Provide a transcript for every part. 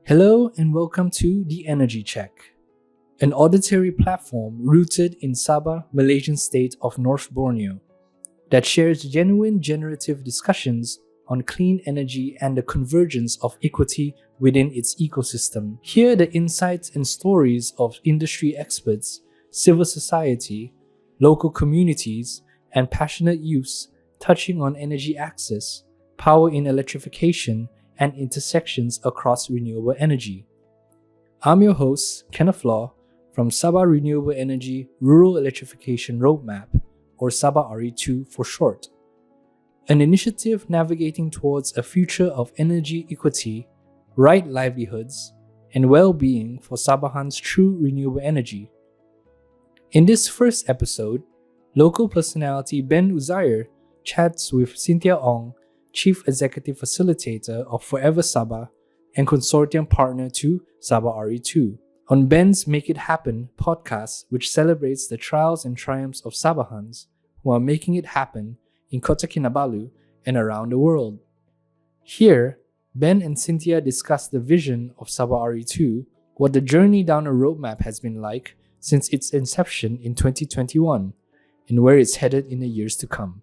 Hello and welcome to The Energy Check, an auditory platform rooted in Sabah, Malaysian state of North Borneo, that shares genuine generative discussions on clean energy and the convergence of equity within its ecosystem. Hear the insights and stories of industry experts, civil society, local communities, and passionate youths touching on energy access, power in electrification, and intersections across renewable energy. I'm your host, Kenneth Law, from Sabah Renewable Energy Rural Electrification Roadmap, or Sabah RE2 for short, an initiative navigating towards a future of energy equity, right livelihoods, and well-being for Sabahans through renewable energy. In this first episode, local personality Ben Uzair chats with Cynthia Ong, Chief Executive Facilitator of Forever Sabah and consortium partner to Sabah RE2, on Ben's Make It Happen podcast, which celebrates the trials and triumphs of Sabahans who are making it happen in Kota Kinabalu and around the world. Here, Ben and Cynthia discuss the vision of Sabah RE2, what the journey down a roadmap has been like since its inception in 2021, and where it's headed in the years to come.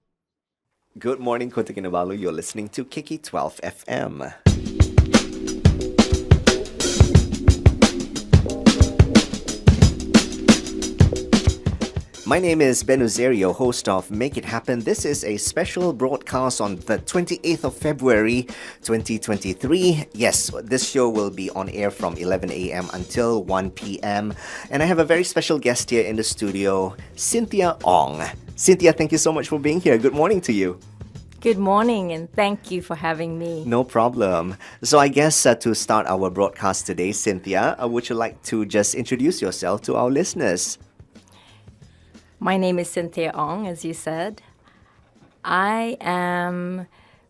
Good morning, Kota Kinabalu. You're listening to Kiki 12 FM. My name is Ben Uzair, host of Make It Happen. This is a special broadcast on the 28th of February 2023. Yes, this show will be on air from 11 a.m. until 1 p.m. And I have a very special guest here in the studio, Cynthia Ong. Cynthia, thank you so much for being here. Good morning to you. Good morning, and thank you for having me. No problem. So I guess to start our broadcast today, Cynthia, would you like to just introduce yourself to our listeners? My name is Cynthia Ong, as you said. I am,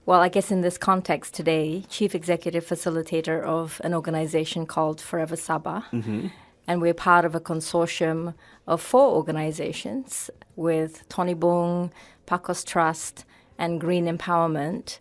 I guess in this context today, Chief Executive Facilitator of an organization called Forever Sabah. Mm-hmm. And we're part of a consortium of 4 organizations with Tony Bung, Pakos Trust, and Green Empowerment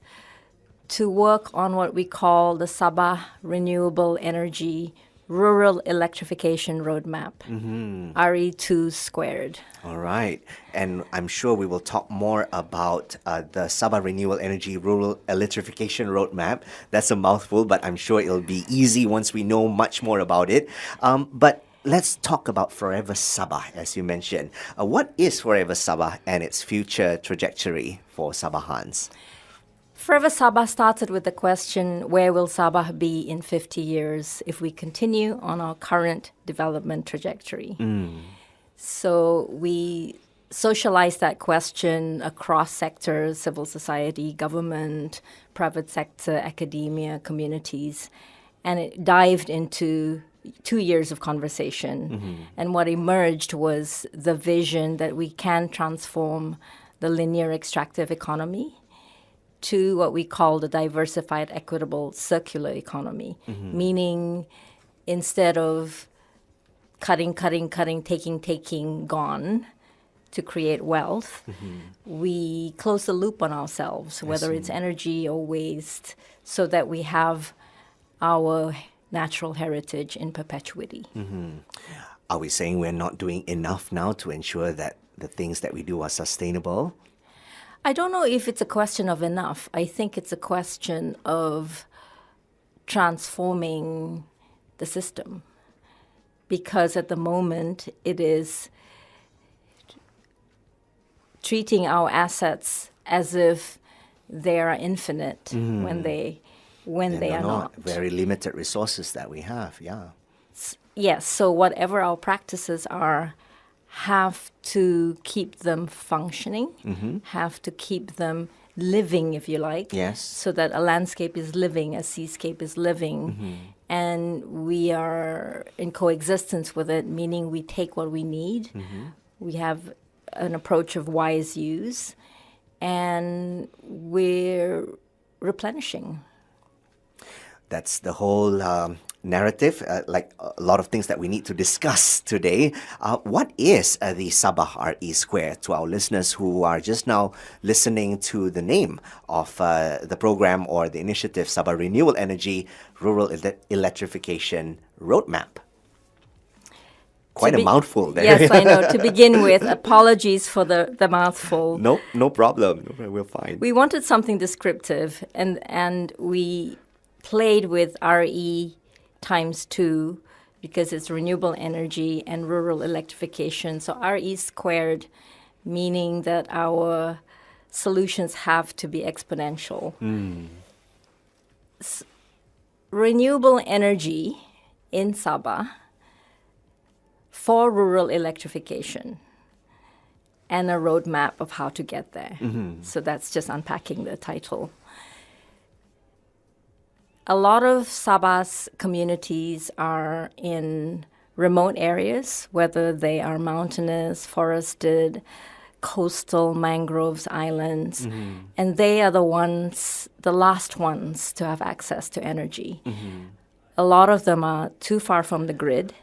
to work on what we call the Sabah Renewable Energy Rural Electrification Roadmap, RE2 squared. All right. And I'm sure we will talk more about the Sabah Renewable Energy Rural Electrification Roadmap. That's a mouthful, but I'm sure it'll be easy once we know much more about it. But let's talk about Forever Sabah, as you mentioned. What is Forever Sabah and its future trajectory for Sabahans? Forever Sabah started with the question, where will Sabah be in 50 years if we continue on our current development trajectory? So we socialized that question across sectors, civil society, government, private sector, academia, communities, and it dived into 2 years of conversation. Mm-hmm. And what emerged was the vision that we can transform the linear extractive economy to what we call the diversified, equitable, circular economy, meaning instead of cutting, taking, gone to create wealth, we close the loop on ourselves, whether it's energy or waste, so that we have our natural heritage in perpetuity. Are we saying we're not doing enough now to ensure that the things that we do are sustainable? I don't know if it's a question of enough. I think it's a question of transforming the system. Because at the moment, it is treating our assets as if they are infinite when they are not. Very limited resources that we have, yeah. Yes, so whatever our practices are, have to keep them functioning, have to keep them living, if you like. Yes. So that a landscape is living, a seascape is living, and we are in coexistence with it, meaning we take what we need, we have an approach of wise use, and we're replenishing. That's the whole narrative, like a lot of things that we need to discuss today. What is the Sabah RE Square to our listeners who are just now listening to the name of the program or the initiative Sabah Renewable Energy Rural Electrification Roadmap? Quite a mouthful there. Yes, I know. To begin with, apologies for the mouthful. No problem. We're fine. We wanted something descriptive, and we played with RE times 2 because it's renewable energy and rural electrification. So RE squared, meaning that our solutions have to be exponential. Renewable energy in Sabah for rural electrification and a roadmap of how to get there. So that's just unpacking the title. A lot of Sabah's communities are in remote areas, whether they are mountainous, forested, coastal, mangroves, islands, and they are the last ones to have access to energy. A lot of them are too far from the grid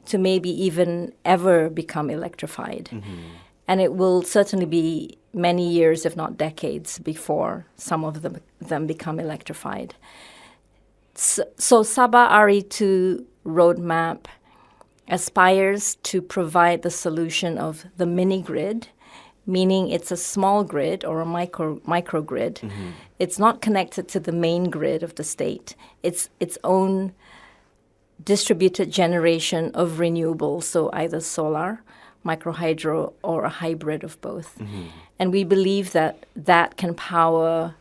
to maybe even ever become electrified. And it will certainly be many years, if not decades, before some of them become electrified. So Sabah RE2 roadmap aspires to provide the solution of the mini-grid, meaning it's a small grid or a microgrid. It's not connected to the main grid of the state. It's its own distributed generation of renewables, so either solar, microhydro, or a hybrid of both. And we believe that can power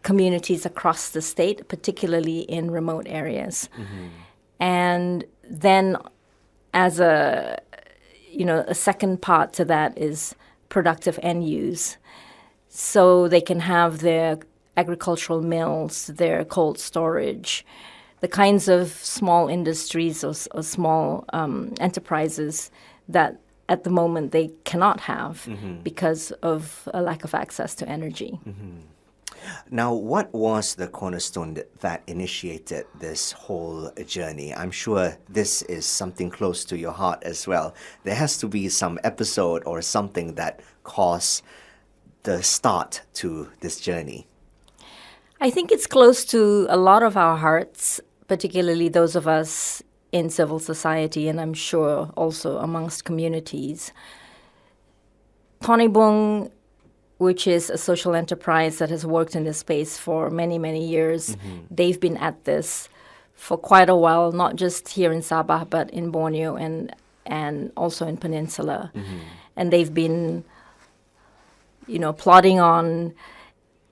communities across the state, particularly in remote areas. And then as a second part to that is productive end use. So they can have their agricultural mills, their cold storage, the kinds of small industries or small enterprises that at the moment they cannot have because of a lack of access to energy. Now, what was the cornerstone that initiated this whole journey? I'm sure this is something close to your heart as well. There has to be some episode or something that caused the start to this journey. I think it's close to a lot of our hearts, particularly those of us in civil society, and I'm sure also amongst communities. Tonibong, which is a social enterprise that has worked in this space for many, many years. They've been at this for quite a while, not just here in Sabah, but in Borneo and also in Peninsula. And they've been, plodding on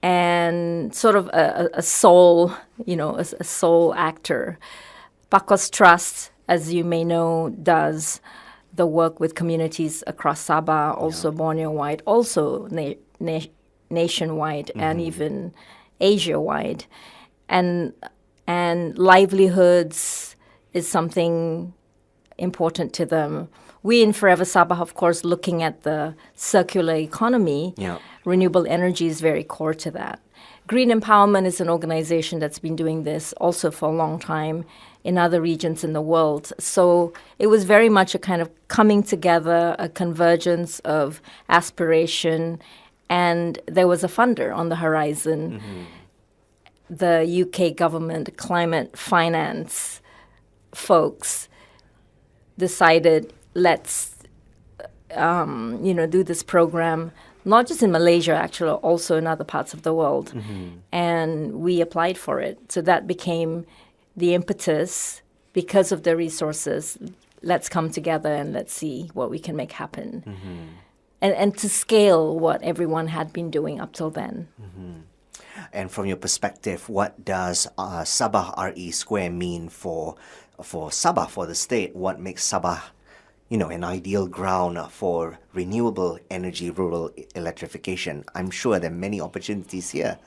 and sort of a soul, a soul actor. Pakos Trust, as you may know, does the work with communities across Sabah, also Borneo-wide, also nationwide, and even Asia-wide. And livelihoods is something important to them. We in Forever Sabah, of course, looking at the circular economy, renewable energy is very core to that. Green Empowerment is an organization that's been doing this also for a long time in other regions in the world. So it was very much a kind of coming together, a convergence of aspiration, and there was a funder on the horizon. The UK government climate finance folks decided, let's do this program, not just in Malaysia, actually, also in other parts of the world. And we applied for it. So that became the impetus. Because of the resources, let's come together and let's see what we can make happen. And to scale what everyone had been doing up till then. And from your perspective, what does Sabah RE Square mean for Sabah, for the state? What makes Sabah, an ideal ground for renewable energy, rural electrification? I'm sure there are many opportunities here.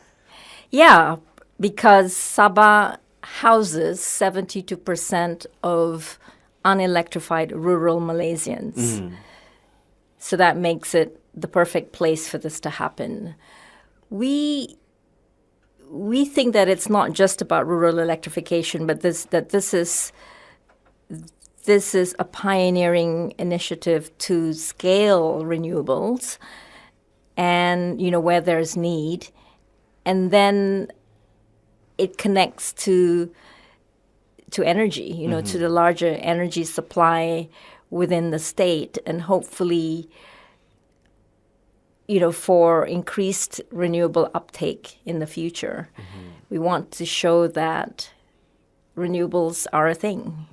Yeah, because Sabah houses 72% of unelectrified rural Malaysians. So that makes it the perfect place for this to happen. We we think that it's not just about rural electrification, but this is a pioneering initiative to scale renewables, and where there's need, and then it connects to energy, to the larger energy supply within the state, and hopefully, for increased renewable uptake in the future. We want to show that renewables are a thing.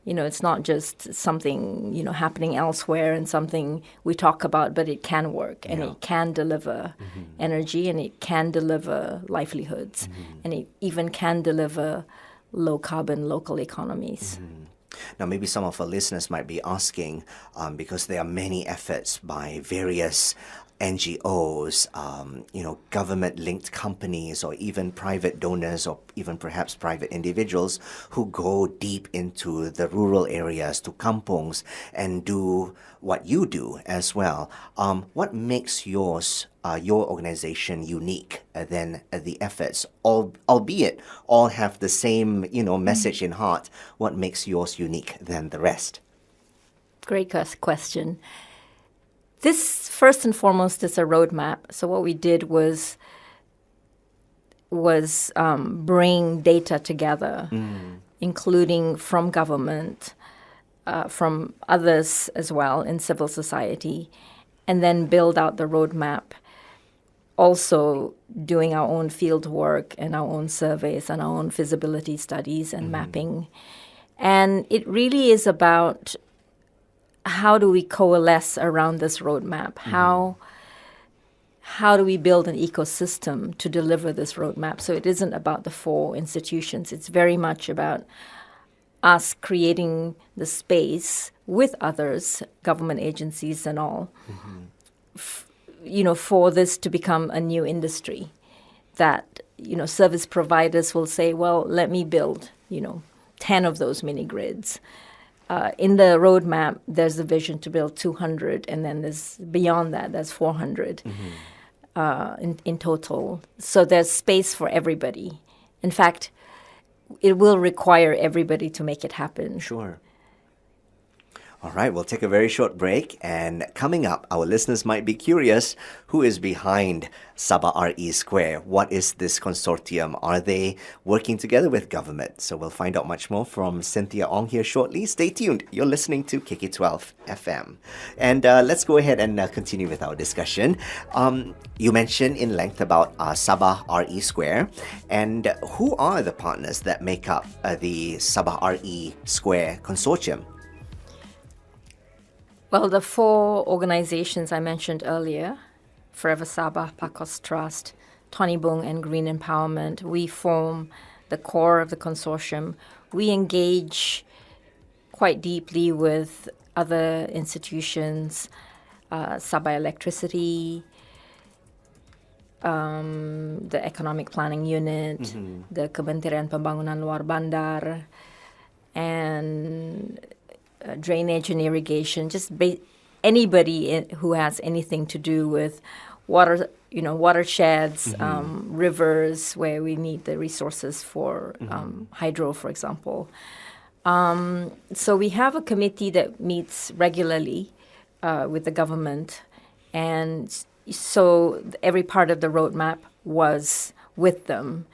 It's not just something, happening elsewhere and something we talk about, but it can work, and it can deliver energy, and it can deliver livelihoods, and it even can deliver low-carbon local economies. Now, maybe some of our listeners might be asking, because there are many efforts by various NGOs, government-linked companies, or even private donors, or even perhaps private individuals who go deep into the rural areas, to kampongs, and do what you do as well. What makes your organization unique than the efforts? Albeit all have the same, message in heart. What makes yours unique than the rest? Great question. This, first and foremost, is a roadmap. So what we did was bring data together, including from government, from others as well in civil society, and then build out the roadmap, also doing our own field work and our own surveys and our own feasibility studies and mapping. And it really is about how do we coalesce around this roadmap? How do we build an ecosystem to deliver this roadmap? So it isn't about the four institutions. It's very much about us creating the space with others, government agencies and all, for this to become a new industry that, service providers will say, well, let me build, 10 of those mini grids. In the roadmap, there's a vision to build 200, and then there's beyond that, there's 400 in total. So there's space for everybody. In fact, it will require everybody to make it happen. Sure. All right, we'll take a very short break. And coming up, our listeners might be curious, who is behind Sabah RE Square? What is this consortium? Are they working together with government? So we'll find out much more from Cynthia Ong here shortly. Stay tuned. You're listening to KK12 FM. And let's go ahead and continue with our discussion. You mentioned in length about Sabah RE Square. And who are the partners that make up the Sabah RE Square consortium? Well, the four organizations I mentioned earlier, Forever Sabah, Pakos Trust, Tony Bung, and Green Empowerment, we form the core of the consortium. We engage quite deeply with other institutions, Sabah Electricity, the Economic Planning Unit, the Kementerian Pembangunan Luar Bandar, and drainage and irrigation, just anybody who has anything to do with water, watersheds, rivers where we need the resources for hydro, for example. So we have a committee that meets regularly with the government, and so every part of the roadmap was with them.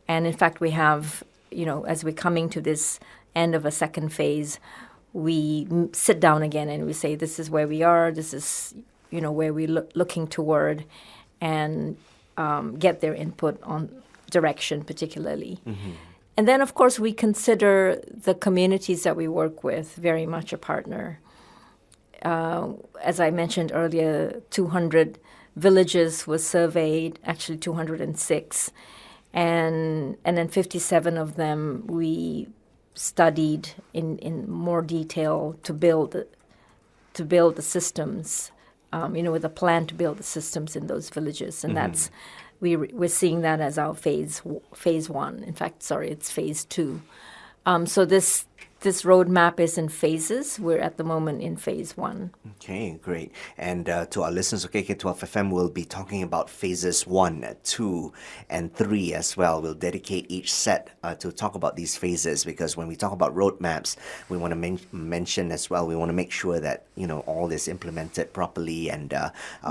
And in fact, we have, as we're coming to this end of a second phase, we sit down again and we say, this is where we are, this is, where we're looking toward, and get their input on direction particularly. And then, of course, we consider the communities that we work with very much a partner. As I mentioned earlier, 200 villages was surveyed, actually 206, and then 57 of them we studied in more detail to build the systems, with a plan to build the systems in those villages, and that's we're seeing that as our phase one. In fact, it's phase two. So this this roadmap is in phases. We're at the moment in phase 1. Okay, great. And to our listeners of KK12 FM, we'll be talking about phases 1, 2, and 3 as well. We'll dedicate each set to talk about these phases, because when we talk about roadmaps, we want to mention as well, we want to make sure that, all is implemented properly, and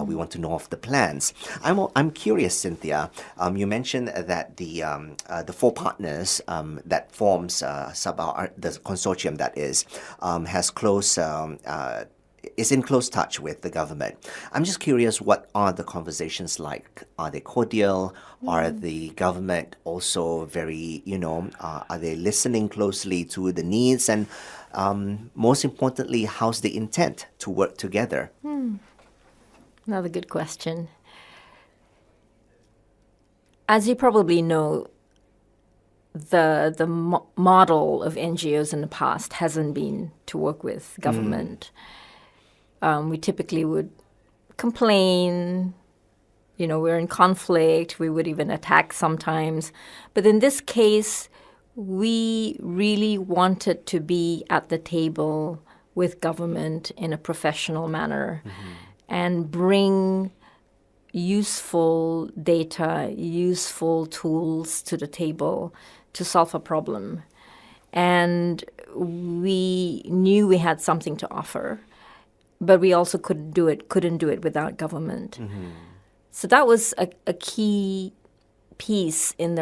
we want to know of the plans. I'm curious, Cynthia, you mentioned that the 4 partners that forms Sabah, the consortium that is, has is in close touch with the government. I'm just curious, what are the conversations like? Are they cordial? Are the government also very, are they listening closely to the needs? And most importantly, how's the intent to work together? Another good question. As you probably know, the model of NGOs in the past hasn't been to work with government. We typically would complain, we're in conflict, we would even attack sometimes. But in this case, we really wanted to be at the table with government in a professional manner and bring useful data, useful tools to the table to solve a problem. And we knew we had something to offer, but we also couldn't do it without government. So that was a key piece in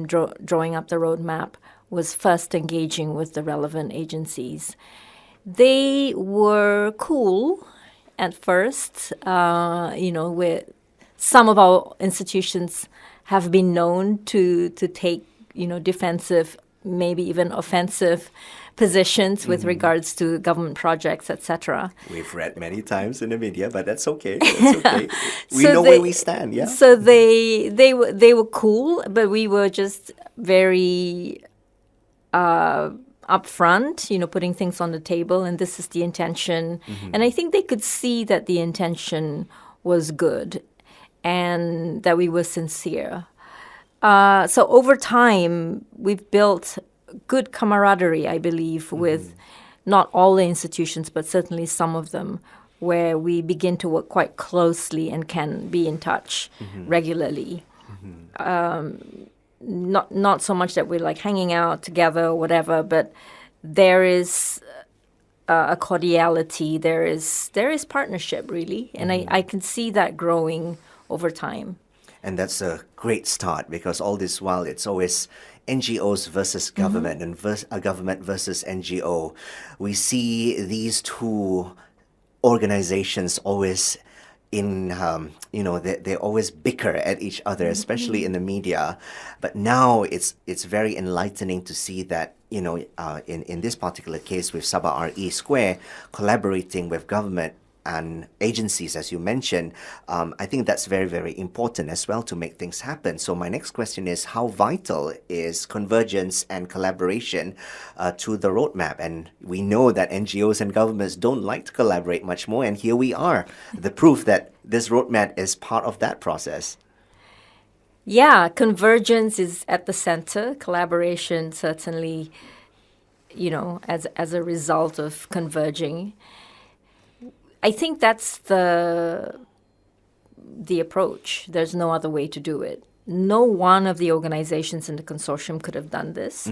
drawing up the roadmap, was first engaging with the relevant agencies. They were cool at first. With some of our institutions have been known to take defensive, maybe even offensive positions with regards to government projects, etc. We've read many times in the media, but that's okay. That's okay. We know where we stand. Yeah. So they were cool, but we were just very upfront, putting things on the table, and this is the intention. And I think they could see that the intention was good and that we were sincere. So over time, we've built good camaraderie, I believe, with not all the institutions, but certainly some of them, where we begin to work quite closely and can be in touch regularly. Not so much that we're like hanging out together or whatever, but there is a cordiality, there is partnership, really, and I can see that growing over time. And that's a great start, because all this while it's always NGOs versus government and government versus NGO. We see these two organizations always they always bicker at each other, especially in the media. But now it's very enlightening to see that, in this particular case with Sabah RE Square, collaborating with government and agencies, as you mentioned, I think that's very, very important as well to make things happen. So my next question is, how vital is convergence and collaboration to the roadmap? And we know that NGOs and governments don't like to collaborate much more, and here we are, the proof that this roadmap is part of that process. Yeah, convergence is at the center. Collaboration certainly, as a result of converging. I think that's the approach. There's no other way to do it. No one of the organizations in the consortium could have done this,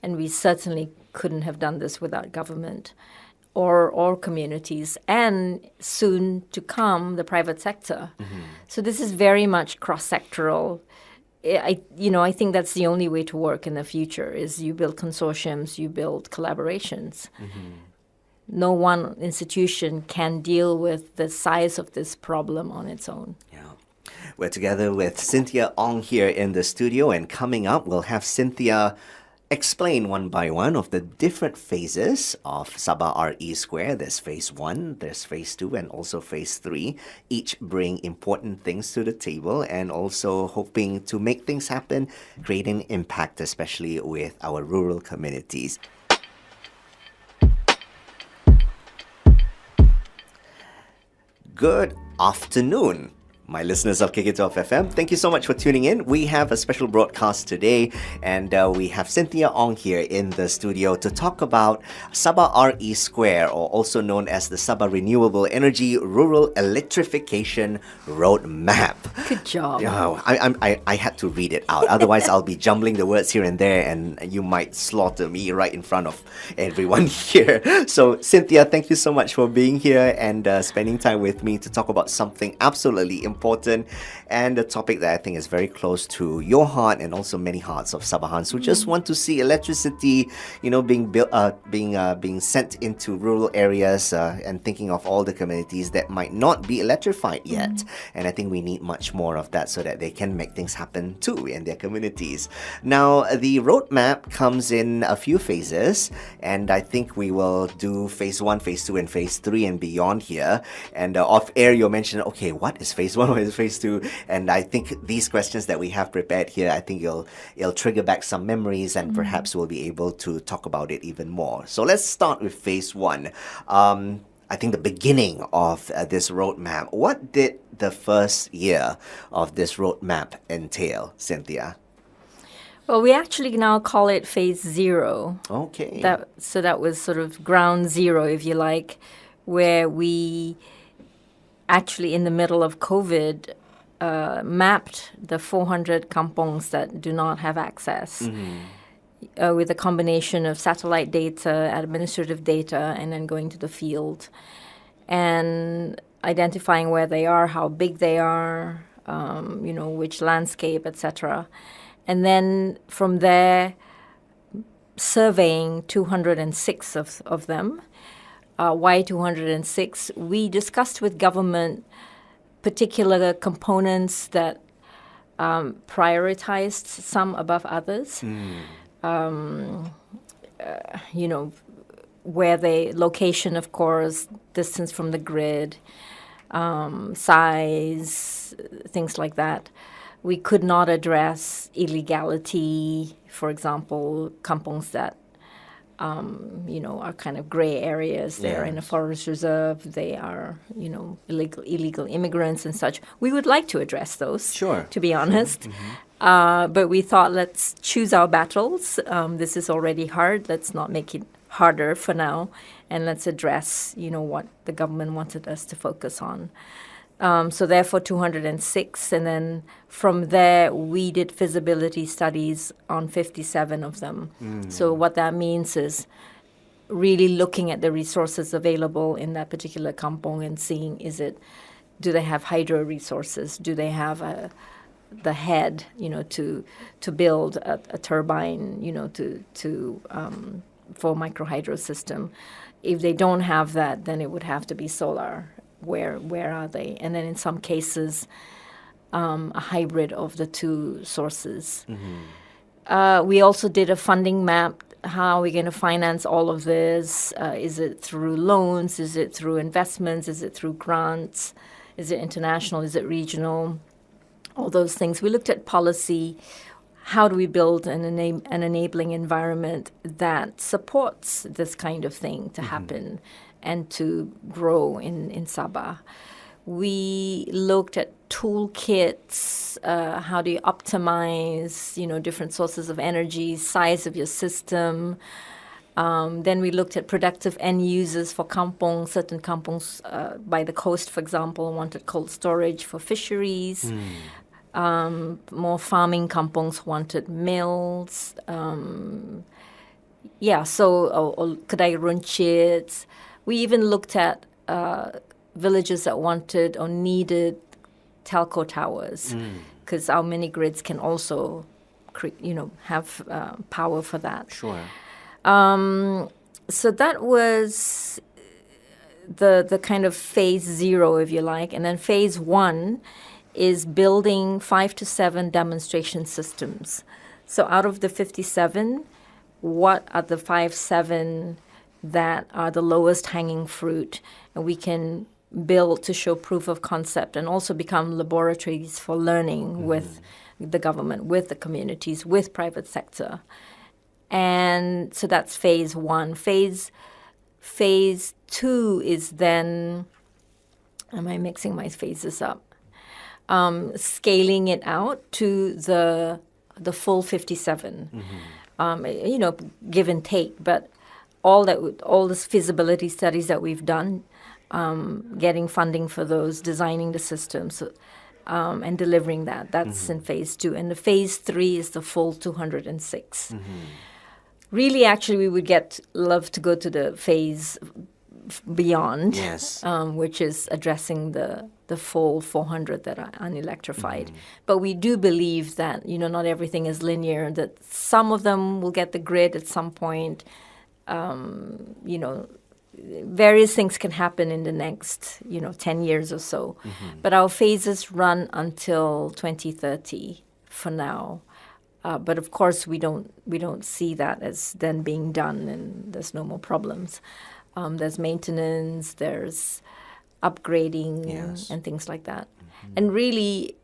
and we certainly couldn't have done this without government or communities, and soon to come, the private sector. So this is very much cross-sectoral. I think that's the only way to work in the future, is you build consortiums, you build collaborations. No one institution can deal with the size of this problem on its own. Yeah. We're together with Cynthia Ong here in the studio, and coming up, we'll have Cynthia explain one by one of the different phases of Sabah RE Square. There's phase 1, there's phase 2, and also phase 3. Each bring important things to the table, and also hoping to make things happen, creating impact, especially with our rural communities. Good afternoon. My listeners of KK12 FM, thank you so much for tuning in. We have a special broadcast today, and we have Cynthia Ong here in the studio to talk about Sabah RE Square, or also known as the Sabah Renewable Energy Rural Electrification Roadmap. Good job. I had to read it out. Otherwise, I'll be jumbling the words here and there, and you might slaughter me right in front of everyone here. So, Cynthia, thank you so much for being here and spending time with me to talk about something absolutely important and a topic that I think is very close to your heart and also many hearts of Sabahans who just want to see electricity, being built, being sent into rural areas, and thinking of all the communities that might not be electrified yet. And I think we need much more of that so that they can make things happen too in their communities. Now, the roadmap comes in a few phases, and I think we will do phase 1, phase 2, and phase 3 and beyond here. And off air, you mentioned, okay, what is phase 1, what is phase 2? And I think these questions that we have prepared here, I think it'll trigger back some memories, and perhaps we'll be able to talk about it even more. So let's start with phase 1. I think the beginning of this roadmap. What did the first year of this roadmap entail, Cynthia? Well, we actually now call it phase 0. Okay. So that was sort of ground zero, if you like, where we actually, in the middle of COVID, mapped the 400 kampongs that do not have access with a combination of satellite data, administrative data, and then going to the field and identifying where they are, how big they are, which landscape, etc. And then from there, surveying 206 of them. Why 206? We discussed with government particular components that prioritized some above others. Where they, location, of course, distance from the grid, size, things like that. We could not address illegality, for example, kampongs that are kind of gray areas. They're in a forest reserve. They are, illegal immigrants and such. We would like to address those, Sure. to be honest. But we thought, let's choose our battles. This is already hard. Let's not make it harder for now. And let's address, what the government wanted us to focus on. So therefore 206, and then from there we did feasibility studies on 57 of them. So what that means is really looking at the resources available in that particular kampong and seeing, do they have hydro resources? Do they have the head, to build a turbine, for micro hydro system? If they don't have that, then it would have to be solar. Where are they? And then in some cases, a hybrid of the two sources. We also did a funding map. How are we going to finance all of this? Is it through loans? Is it through investments? Is it through grants? Is it international? Is it regional? All those things. We looked at policy. How do we build an enabling environment that supports this kind of thing to happen and to grow in Sabah? We looked at toolkits. How do you optimize, different sources of energy, size of your system? Then we looked at productive end users for kampongs. Certain kampongs by the coast, for example, wanted cold storage for fisheries. More farming kampongs wanted mills. So kedai runcit. We even looked at villages that wanted or needed telco towers, because our mini grids can also, have power for that. Sure. So that was the kind of phase 0, if you like, and then phase 1 is building 5 to 7 demonstration systems. So out of the 57, what are the 5-7 that are the lowest hanging fruit, and we can build to show proof of concept and also become laboratories for learning with the government, with the communities, with private sector. And so that's phase 1. Phase 2 is then, am I mixing my phases up? scaling it out to the full 57. Give and take, but all this feasibility studies that we've done, getting funding for those, designing the systems, and delivering that's in phase 2. And the phase 3 is the full 206. Really, actually, we would love to go to the phase beyond, Yes. which is addressing the full 400 that are unelectrified. But we do believe that, not everything is linear, that some of them will get the grid at some point. Various things can happen in the next, 10 years or so. But our phases run until 2030 for now. But of course, we don't see that as then being done, and there's no more problems. There's maintenance, there's upgrading, Yes. and things like that. And really,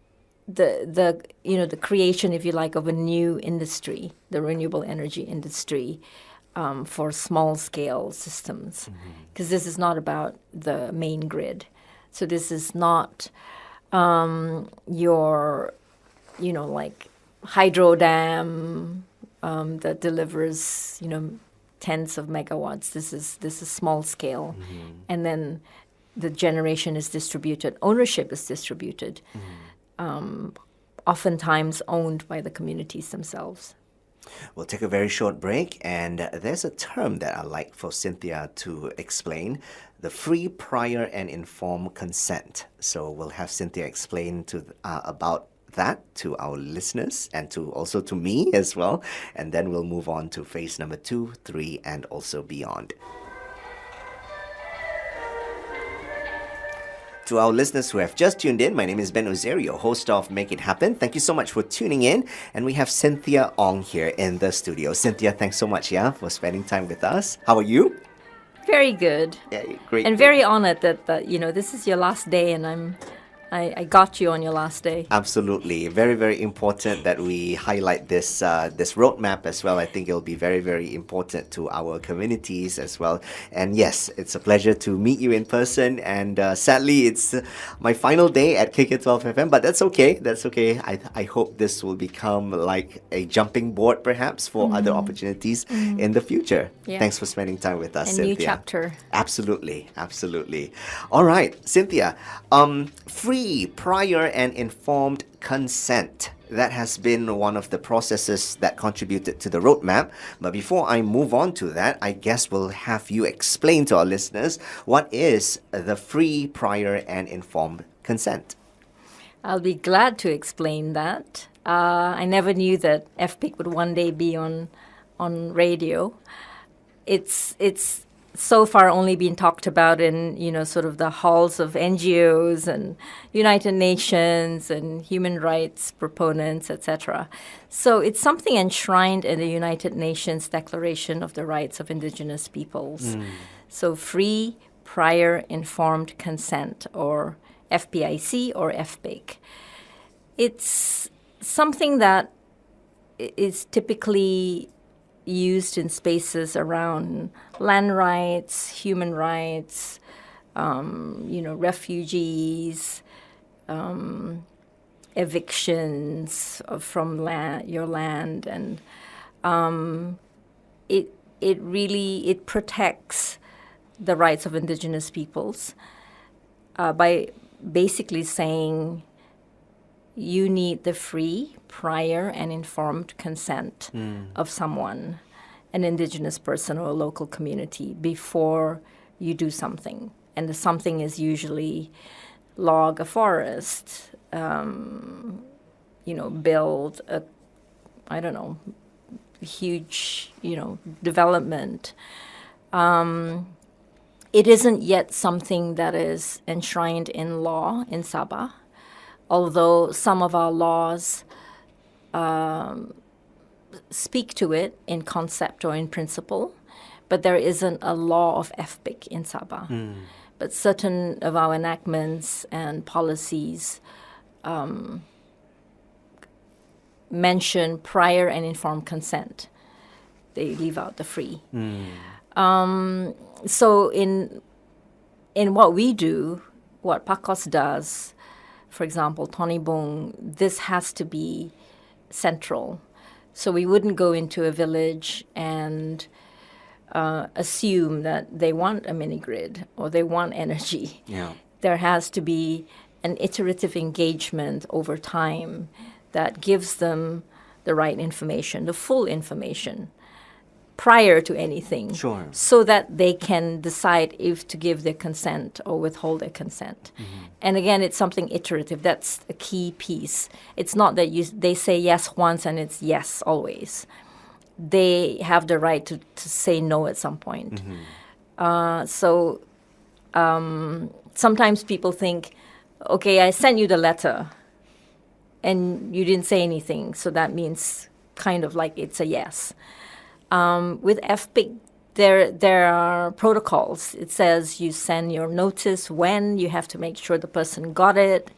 the creation, if you like, of a new industry, the renewable energy industry, for small-scale systems, because this is not about the main grid. So this is not your, like hydro dam that delivers, tens of megawatts. This is small scale, and then the generation is distributed. Ownership is distributed, oftentimes owned by the communities themselves. We'll take a very short break, and there's a term that I'd like for Cynthia to explain, the free, prior, and informed consent. So we'll have Cynthia explain about that to our listeners and also to me as well, and then we'll move on to phase number 2, 3, and also beyond. To our listeners who have just tuned in, my name is Ben Uzair, your host of Make It Happen. Thank you so much for tuning in. And we have Cynthia Ong here in the studio. Cynthia, thanks so much, for spending time with us. How are you? Very good. Yeah, great. And very honored that this is your last day, and I got you on your last day. Absolutely. Very, very important that we highlight this roadmap as well. I think it'll be very, very important to our communities as well. And yes, it's a pleasure to meet you in person. And sadly, it's my final day at KK12 FM, but that's okay. That's okay. I hope this will become like a jumping board perhaps for other opportunities in the future. Yeah. Thanks for spending time with us, A Cynthia. new chapter. Absolutely, absolutely. All right, Cynthia, free, prior, and informed consent. That has been one of the processes that contributed to the roadmap. But before I move on to that, I guess we'll have you explain to our listeners what is the free, prior, and informed consent. I'll be glad to explain that. I never knew that FPIC would one day be on radio. It's so far only been talked about in, sort of the halls of NGOs and United Nations and human rights proponents, etc. So it's something enshrined in the United Nations Declaration of the Rights of Indigenous Peoples. So free, prior, informed consent, or FPIC or FPIC. It's something that is typically used in spaces around land rights, human rights, refugees, evictions from your land, and it protects the rights of indigenous peoples by basically saying you need the free, prior, and informed consent of someone, an indigenous person or a local community, before you do something. And the something is usually log a forest, build a, huge, development. It isn't yet something that is enshrined in law in Sabah, although some of our laws speak to it in concept or in principle, but there isn't a law of FPIC in Sabah. But certain of our enactments and policies mention prior and informed consent. They leave out the free. So in what we do, what PACOS does, for example, Tony Bung, this has to be central. So we wouldn't go into a village and assume that they want a mini grid or they want energy. Yeah. There has to be an iterative engagement over time that gives them the right information, the full information, prior to anything. Sure. So that they can decide if to give their consent or withhold their consent. And again, it's something iterative. That's a key piece. It's not that they say yes once and it's yes always. They have the right to say no at some point. Sometimes people think, okay, I sent you the letter and you didn't say anything, so that means kind of like it's a yes. With FPIC, there are protocols. It says you send your notice when, you have to make sure the person got it,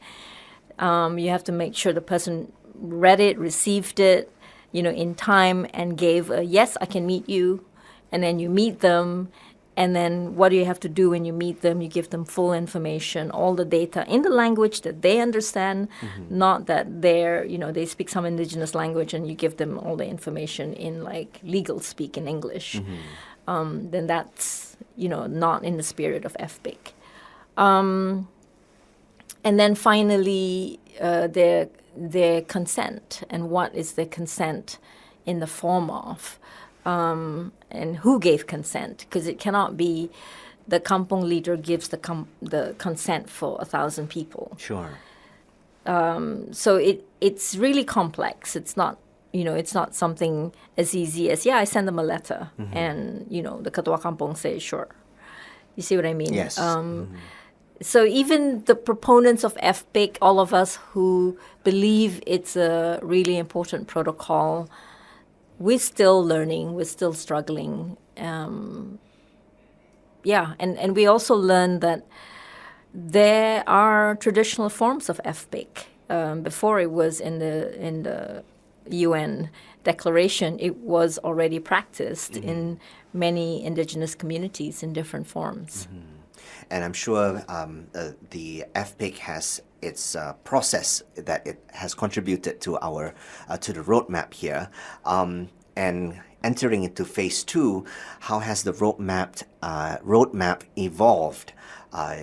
you have to make sure the person read it, received it, in time and gave a yes, I can meet you, and then you meet them. And then what do you have to do when you meet them? You give them full information, all the data in the language that they understand, not that they speak some indigenous language and you give them all the information in like legal speak in English. Then that's, not in the spirit of FPIC. And then finally, their consent, and what is the consent in the form of? And who gave consent? Because it cannot be the kampong leader gives the consent for 1,000 people. Sure. So it's really complex. It's not something as easy as, I send them a letter and, the Ketua Kampong says, sure. You see what I mean? Yes. So even the proponents of FPIC, all of us who believe it's a really important protocol, we're still learning, we're still struggling. And we also learned that there are traditional forms of FPIC. Before it was in the UN declaration, it was already practiced in many indigenous communities in different forms. And I'm sure the FPIC has its process that it has contributed to our to the roadmap here. And entering into phase 2, how has the roadmap evolved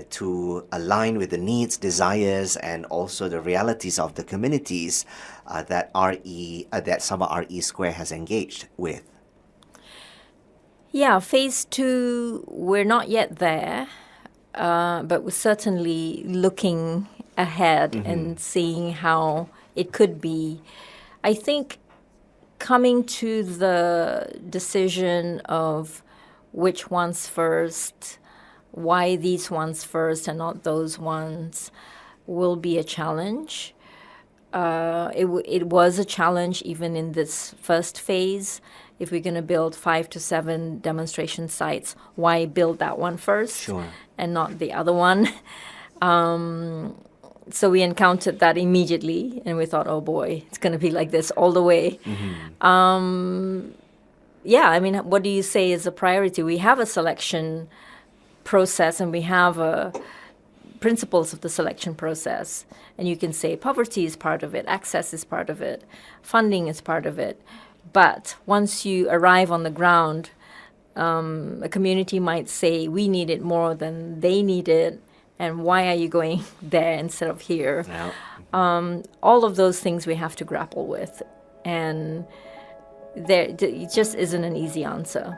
to align with the needs, desires, and also the realities of the communities that Sabah RE Square has engaged with? Yeah, phase 2, we're not yet there. But we're certainly looking ahead and seeing how it could be. I think coming to the decision of which ones first, why these ones first and not those ones, will be a challenge. It was a challenge even in this first phase. If we're going to build 5 to 7 demonstration sites, why build that one first? Sure. And not the other one? So we encountered that immediately, and we thought, oh boy, it's going to be like this all the way. What do you say is a priority? We have a selection process, and we have principles of the selection process. And you can say poverty is part of it, access is part of it, funding is part of it. But once you arrive on the ground, a community might say, we need it more than they need it, and why are you going there instead of here? No. All of those things we have to grapple with, and it just isn't an easy answer.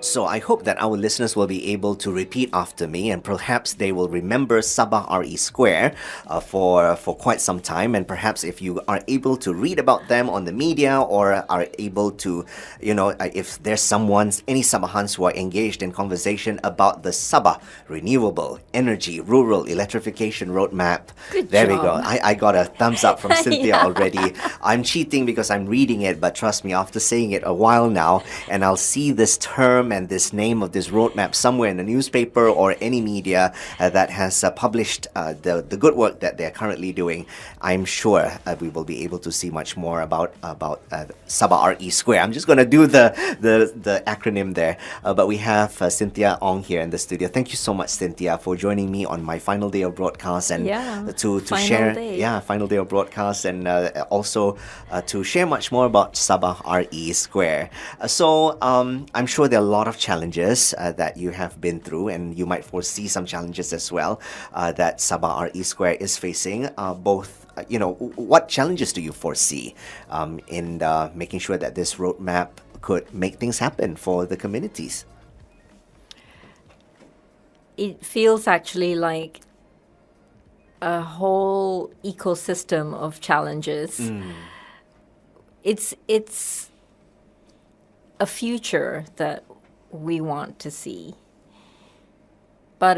So I hope that our listeners will be able to repeat after me, and perhaps they will remember Sabah RE Square for quite some time. And perhaps if you are able to read about them on the media, or are able to, if there's any Sabahans who are engaged in conversation about the Sabah Renewable Energy Rural Electrification Roadmap. Good there job. we go. I got a thumbs up from Cynthia already. I'm cheating because I'm reading it, but trust me, after saying it a while now, and I'll see this term and and this name of this roadmap somewhere in a newspaper or any media that has published the good work that they're currently doing, I'm sure we will be able to see much more about Sabah RE Square. I'm just going to do the acronym there, but we have Cynthia Ong here in the studio. Thank you so much, Cynthia, for joining me on my final day of broadcast and to share final day of broadcast, and also to share much more about Sabah RE Square. So I'm sure there are a lot of challenges that you have been through, and you might foresee some challenges as well that Sabah RE Square is facing. What challenges do you foresee in making sure that this roadmap could make things happen for the communities? It feels actually like a whole ecosystem of challenges. It's a future that we want to see, but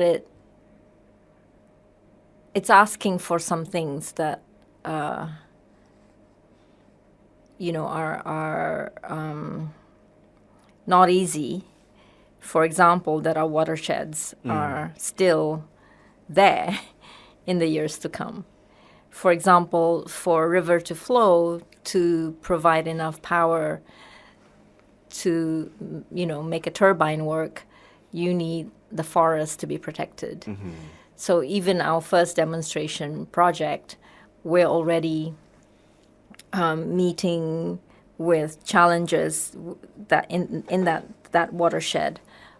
it's asking for some things that are not easy. For example, that our watersheds are still there in the years to come. For example, for a river to flow, to provide enough power to, make a turbine work, you need the forest to be protected. So even our first demonstration project, we're already meeting with challenges that in that watershed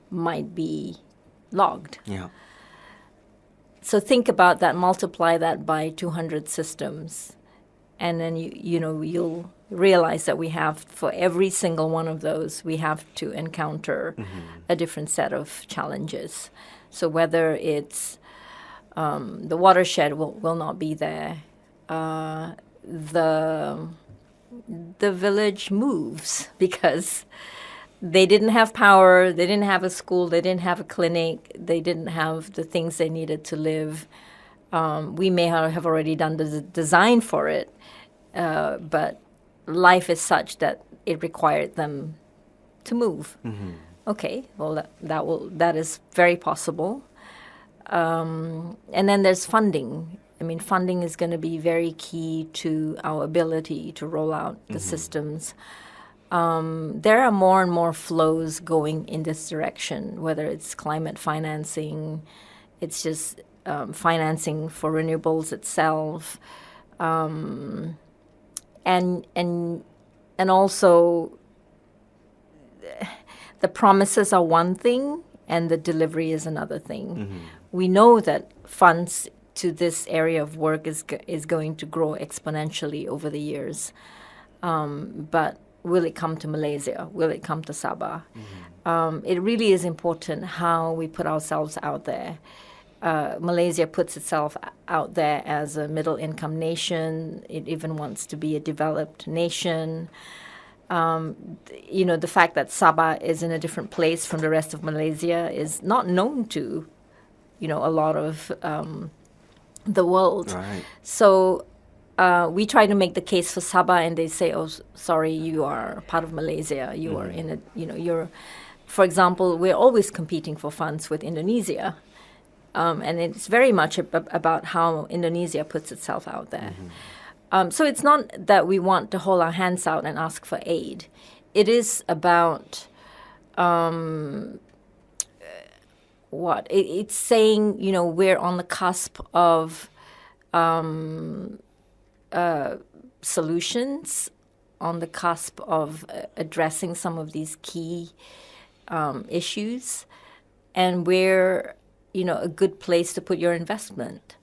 might be logged. Yeah. So think about that, multiply that by 200 systems, and then you'll realize that we have, for every single one of those, we have to encounter a different set of challenges. So whether it's the watershed will not be there, the village moves because they didn't have power, they didn't have a school, they didn't have a clinic, they didn't have the things they needed to live. We may have already done the design for it, but life is such that it required them to move. Okay, well, that is very possible. And then there's funding. I mean, funding is going to be very key to our ability to roll out the systems. There are more and more flows going in this direction, whether it's climate financing, it's just financing for renewables itself, and also the promises are one thing and the delivery is another thing. We know that funds to this area of work is going to grow exponentially over the years, but will it come to Malaysia? Will it come to Sabah? It really is important how we put ourselves out there. Malaysia puts itself out there as a middle-income nation. It even wants to be a developed nation. The fact that Sabah is in a different place from the rest of Malaysia is not known to, a lot of the world. Right. So we try to make the case for Sabah, and they say, "Oh, sorry, you are part of Malaysia. You are in a, you're." For example, we're always competing for funds with Indonesia, and it's very much about how Indonesia puts itself out there. So it's not that we want to hold our hands out and ask for aid. It is about it's saying, we're on the cusp of solutions, on the cusp of addressing some of these key issues, and we're, a good place to put your investment.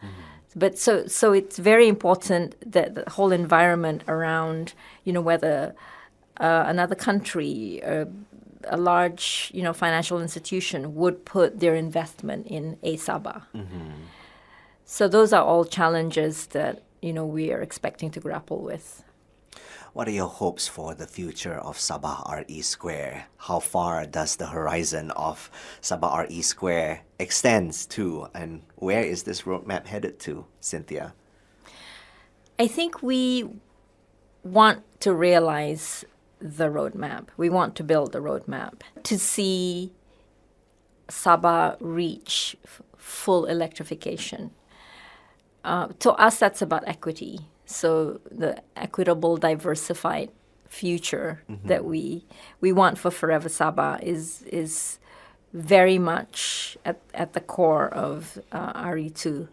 But so it's very important that the whole environment around, whether another country, a large, financial institution would put their investment in a Sabah. So those are all challenges that, we are expecting to grapple with. What are your hopes for the future of Sabah RE Square? How far does the horizon of Sabah RE Square extends to, and where is this roadmap headed to, Cynthia? I think we want to realize the roadmap. We want to build the roadmap to see Sabah reach full electrification. To us, that's about equity. So the equitable, diversified future that we want for Forever Sabah is very much at the core of RE2.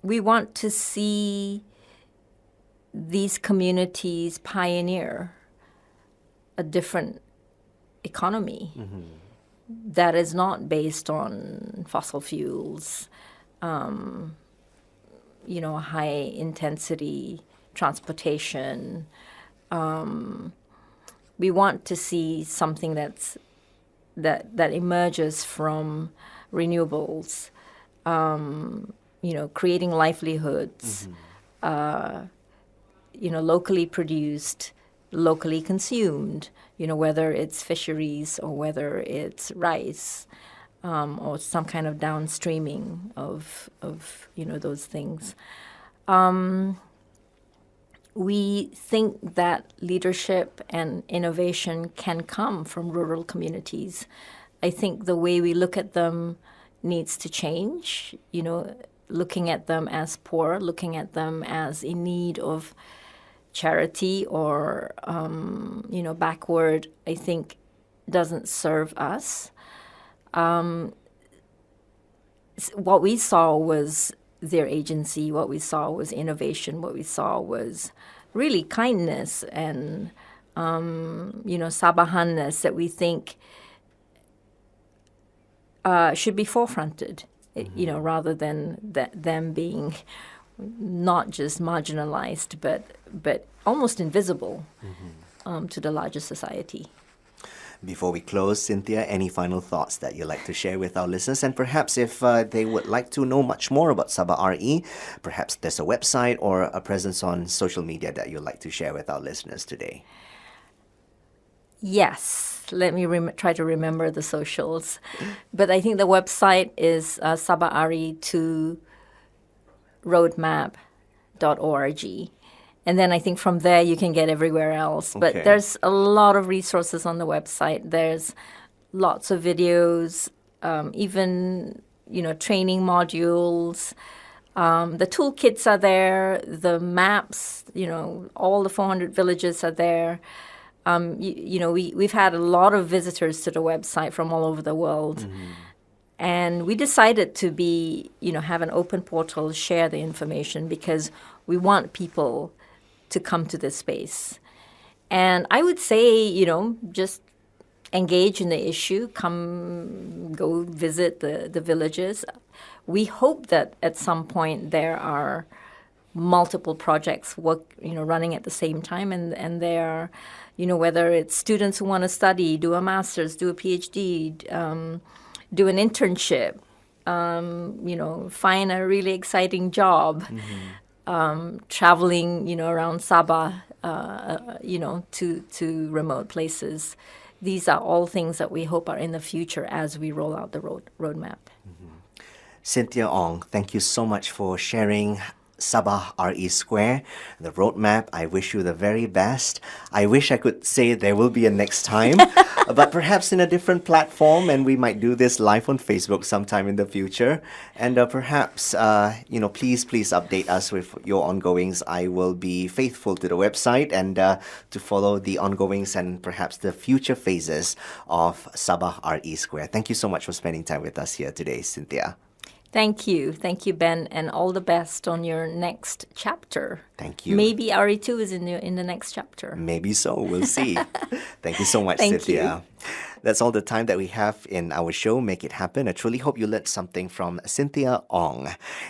We want to see these communities pioneer a different economy that is not based on fossil fuels, high intensity transportation. We want to see something that emerges from renewables, creating livelihoods, locally produced, locally consumed, whether it's fisheries or whether it's rice, or some kind of downstreaming of those things. We think that leadership and innovation can come from rural communities. I think the way we look at them needs to change, looking at them as poor, looking at them as in need of charity or, backward, I think doesn't serve us. What we saw was their agency, what we saw was innovation, what we saw was really kindness and, Sabahanness that we think should be forefronted, rather than them being not just marginalized, but almost invisible to the larger society. Before we close, Cynthia, any final thoughts that you'd like to share with our listeners? And perhaps if they would like to know much more about Sabah RE, perhaps there's a website or a presence on social media that you'd like to share with our listeners today. Yes, let me try to remember the socials. But I think the website is Sabah RE2 roadmap.org. And then I think from there you can get everywhere else. But there's a lot of resources on the website. There's lots of videos, even, training modules. The toolkits are there, the maps, all the 400 villages are there. We've had a lot of visitors to the website from all over the world. And we decided to have an open portal, share the information, because we want people to come to this space. And I would say, just engage in the issue, go visit the villages. We hope that at some point there are multiple projects running at the same time, and there are, whether it's students who want to study, do a master's, do a PhD, do an internship, find a really exciting job, traveling, around Sabah, to remote places. These are all things that we hope are in the future as we roll out the roadmap. Cynthia Ong, thank you so much for sharing Sabah RE Square, the roadmap. I wish you the very best. I wish I could say there will be a next time, but perhaps in a different platform, and we might do this live on Facebook sometime in the future. And perhaps, please update us with your ongoings. I will be faithful to the website and to follow the ongoings and perhaps the future phases of Sabah RE Square. Thank you so much for spending time with us here today, Cynthia. Thank you, Ben, and all the best on your next chapter. Thank you. Maybe RE2 is in the next chapter. Maybe so. We'll see. Thank you so much, Thank Cynthia. you. That's all the time that we have in our show, Make It Happen. I truly hope you learned something from Cynthia Ong.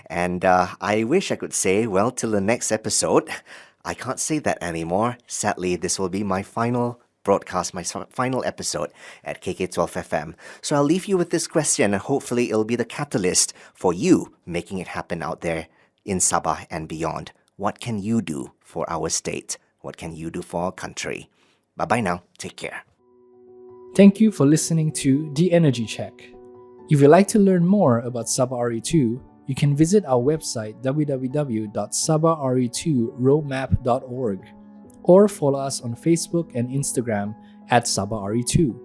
And I wish I could say, well, till the next episode. I can't say that anymore. Sadly, this will be my final broadcast, my final episode at KK12FM. So I'll leave you with this question, and hopefully it'll be the catalyst for you making it happen out there in Sabah and beyond. What can you do for our state? What can you do for our country? Bye-bye now. Take care. Thank you for listening to The Energy Check. If you'd like to learn more about Sabah RE2, you can visit our website www.sabahre2roadmap.org. or follow us on Facebook and Instagram at SabahRE2.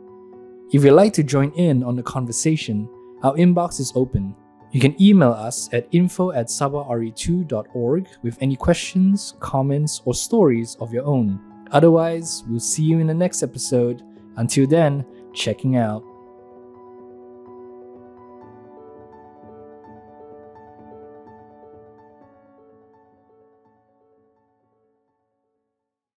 If you'd like to join in on the conversation, our inbox is open. You can email us at info@sabahre2.org with any questions, comments, or stories of your own. Otherwise, we'll see you in the next episode. Until then, checking out.